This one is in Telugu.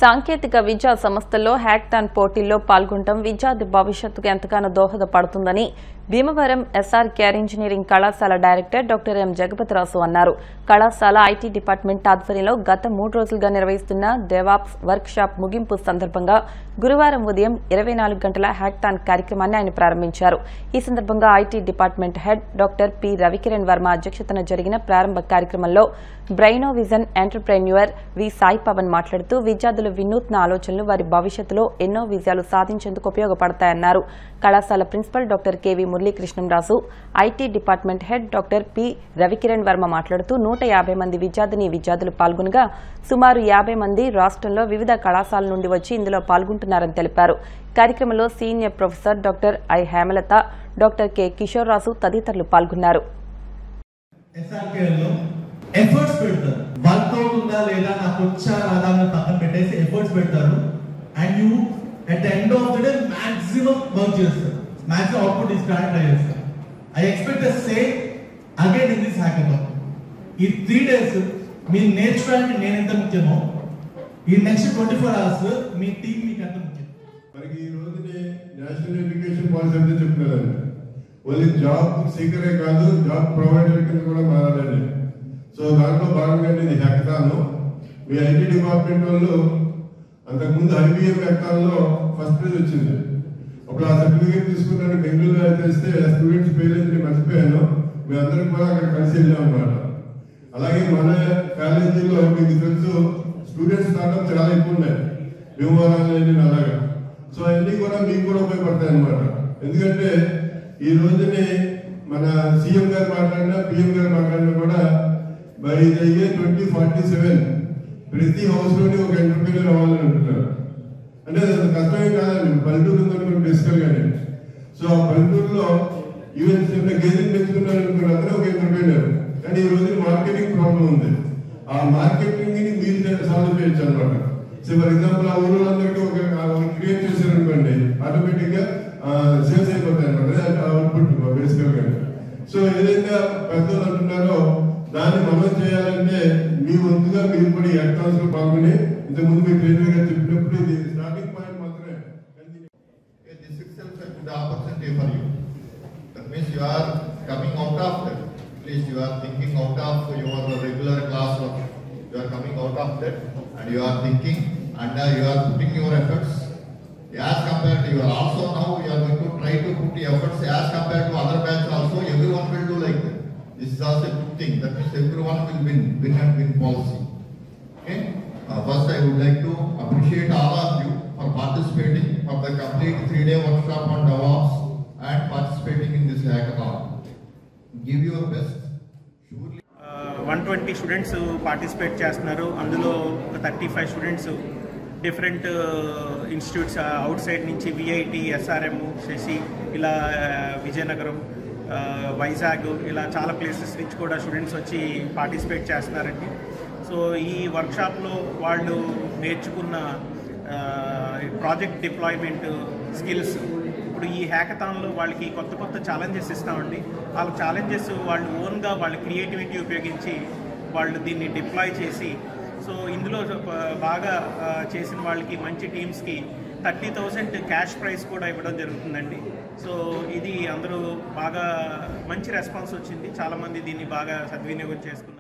సాంకేతిక విద్యా సంస్థల్లో హ్యాకథాన్ పోటీల్లో పాల్గొనడం విద్యార్థి భవిష్యత్తుకు ఎంతగానో దోహదపడుతుందని భీమవరం ఎస్ఆర్ కేర్ ఇంజనీరింగ్ కళాశాల డైరెక్టర్ డాక్టర్ ఎం జగపతిరాజు అన్నారు. కళాశాల ఐటీ డిపార్ట్మెంట్ ఆధ్వర్యంలో గత 3 రోజులుగా నిర్వహిస్తున్న డెవాప్స్ వర్క్ షాప్ ముగింపు సందర్భంగా గురువారం ఉదయం 24 గంటల హ్యాకథాన్ కార్యక్రమాన్ని ఆయన ప్రారంభించారు. ఈ సందర్భంగా IT department head doctor P Ravikiran Varma అధ్యక్షతన జరిగిన ప్రారంభ కార్యక్రమంలో బ్రైనోవిజన్ ఎంటర్ప్రెన్యూర్ వి సాయి పవన్ మాట్లాడుతూ విద్యార్థుల వినూత్న ఆలోచనలు వారి భవిష్యత్తులో ఎన్నో విజయాలు సాధించేందుకు ఉపయోగపడతాయన్నారు. కళాశాల principal doctor KV Muralikrishnamraju, IT department head doctor P Ravikiran Varma మాట్లాడుతూ 150 మంది విద్యార్థులు పాల్గొనగా సుమారు 50 మంది రాష్ట్రంలో వివిధ కళాశాలల నుండి వచ్చి ఇందులో పాల్గొంటున్నారని తెలిపారు. కార్యక్రమంలో senior professor doctor I Hemalatha, doctor K Kishore Raju తదితరులు పాల్గొన్నారు. ఎఫర్ట్స్ పెడతారు, వర్క్ అవుతుందా లేదా, నాకు వచ్చా రాదా అని పక్కన పెట్టేసి ఎఫర్ట్స్ పెడతారు. And you at the end of the day maximum work చేస్తారు, మాక్సిమం అవుట్పుట్ ఇస్తారని ట్రై చేస్తారు. I expect the same again in this hackathon. ఈ 3 days మీరు నేర్చుకోవడానికి నేను ఎంత ముఖ్యమో ఈ నెక్స్ట్ 24 hours మీ టీం మీకు ఎంత ముఖ్యం. మరి ఈ రోజునే నేషనల్ ఎడ్యుకేషన్ పాలసీ అంటే చెప్తున్నారండి, ఓన్లీ జాబ్ సీకరే కాదు జాబ్ ప్రొవైడర్ కింద కూడా మారాలండి. సో దాంట్లో భాగంగా ఇది హ్యాకథాన్. మీ ఐటీ డిపార్ట్మెంట్ వాళ్ళు అంతకుముందు ఐబీఎం హ్యాకథాన్లో ఫస్ట్ ప్రైజ్ వచ్చింది. అప్పుడు ఆ సర్టిఫికేట్ తీసుకున్నాను బెంగళూరు తెస్తే స్టూడెంట్స్ పేరెంట్స్ మర్చిపోయాను. మేమందరం కూడా అక్కడ కలిసి వెళ్ళాం అన్నమాట. అలాగే మన కాలేజీలో మీకు తెలుసు స్టూడెంట్స్ రావడం చాలా ఎక్కువ ఉన్నాయి భీమవరం అలాగా. సో అన్నీ కూడా మీకు కూడా ఉపయోగపడతాయి అన్నమాట. ఎందుకంటే ఈ రోజుని మన సీఎం గారు మాట్లాడినా పిఎం గారు మాట్లాడినా కూడా బై ద ఇయర్ 2047 ప్రతి హౌస్ లోని ఒక ఎంటర్ప్రీనర్ అవ్వాలని అంటున్నారు. అంటే అది కష్టమే కాదండి, పల్లెటూరు ఉందనుకోండి బేసికల్ గానే. సో ఆ పల్లెటూరులో ఈవెన్ చిన్న గేదెలు పెంచుకున్నారు అనుకున్న అందరూ ఒక ఎంటర్ప్రీనర్. కానీ ఈ రోజు మార్కెటింగ్ ప్రాబ్లం ఉంది. ఆ మార్కెటింగ్ ని మీరు సాల్వ్ చేయొచ్చు అనమాట. సో ఫర్ ఎగ్జాంపుల్ ఆ ఊళ్ళందరికీ ఒక క్రియేట్ చేశారనుకోండి, ఆటోమేటిక్ గా సేల్స్ అయిపోతాయి అనమాట, అవుట్పుట్ బేసికల్ గా. సో ఏదైతే పెద్దలు అంటున్నారో దాన్ని మనం చేయాలంటే మీ వంతుగా మీరు కూడా హ్యాకథాన్స్ లో పాల్గొని ఇంతకుముందు మీ ట్రైనర్ గారు చెప్పినప్పుడు ఇది స్టార్టింగ్ పాయింట్ మాత్రమే. This itself is a good opportunity for you. That means you are coming out of that. At least you are thinking out of your regular classroom. You are coming out of that and you are thinking and you are putting your efforts as compared to you are also now you are going to try to put the efforts as compared to other batch also. Everyone will do like that. This is also a good thing. That means everyone will win and win policy. Okay. First, I would like to appreciate all of you for participating for the complete 3-day workshop on DevOps and participating in this hackathon. Give your best. Surely. 120 students participate చేస్తున్నారు. అందులో 35 students different institutes out side నుంచి విఐటి, ఎస్ఆర్ఎం, శశి, ఇలా విజయనగరం, వైజాగ్, ఇలా చాలా ప్లేసెస్ నుంచి కూడా స్టూడెంట్స్ వచ్చి పార్టిసిపేట్ చేస్తున్నారండి. సో ఈ వర్క్షాప్లో వాళ్ళు నేర్చుకున్న ప్రాజెక్ట్ డిప్లాయ్మెంట్ స్కిల్స్ ఇప్పుడు ఈ హ్యాకథాన్లో వాళ్ళకి కొత్త కొత్త ఛాలెంజెస్ ఇస్తామండి. వాళ్ళ ఛాలెంజెస్ వాళ్ళు ఓన్గా వాళ్ళ క్రియేటివిటీ ఉపయోగించి వాళ్ళు దీన్ని డిప్లాయ్ చేసి, సో ఇందులో బాగా చేసిన వాళ్ళకి మంచి టీమ్స్కి 30,000 క్యాష్ ప్రైజ్ కూడా ఇవ్వడం జరుగుతుందండి. సో ఇది అందరూ బాగా మంచి రెస్పాన్స్ వచ్చింది, చాలామంది దీన్ని బాగా సద్వినియోగం చేసుకున్నారు.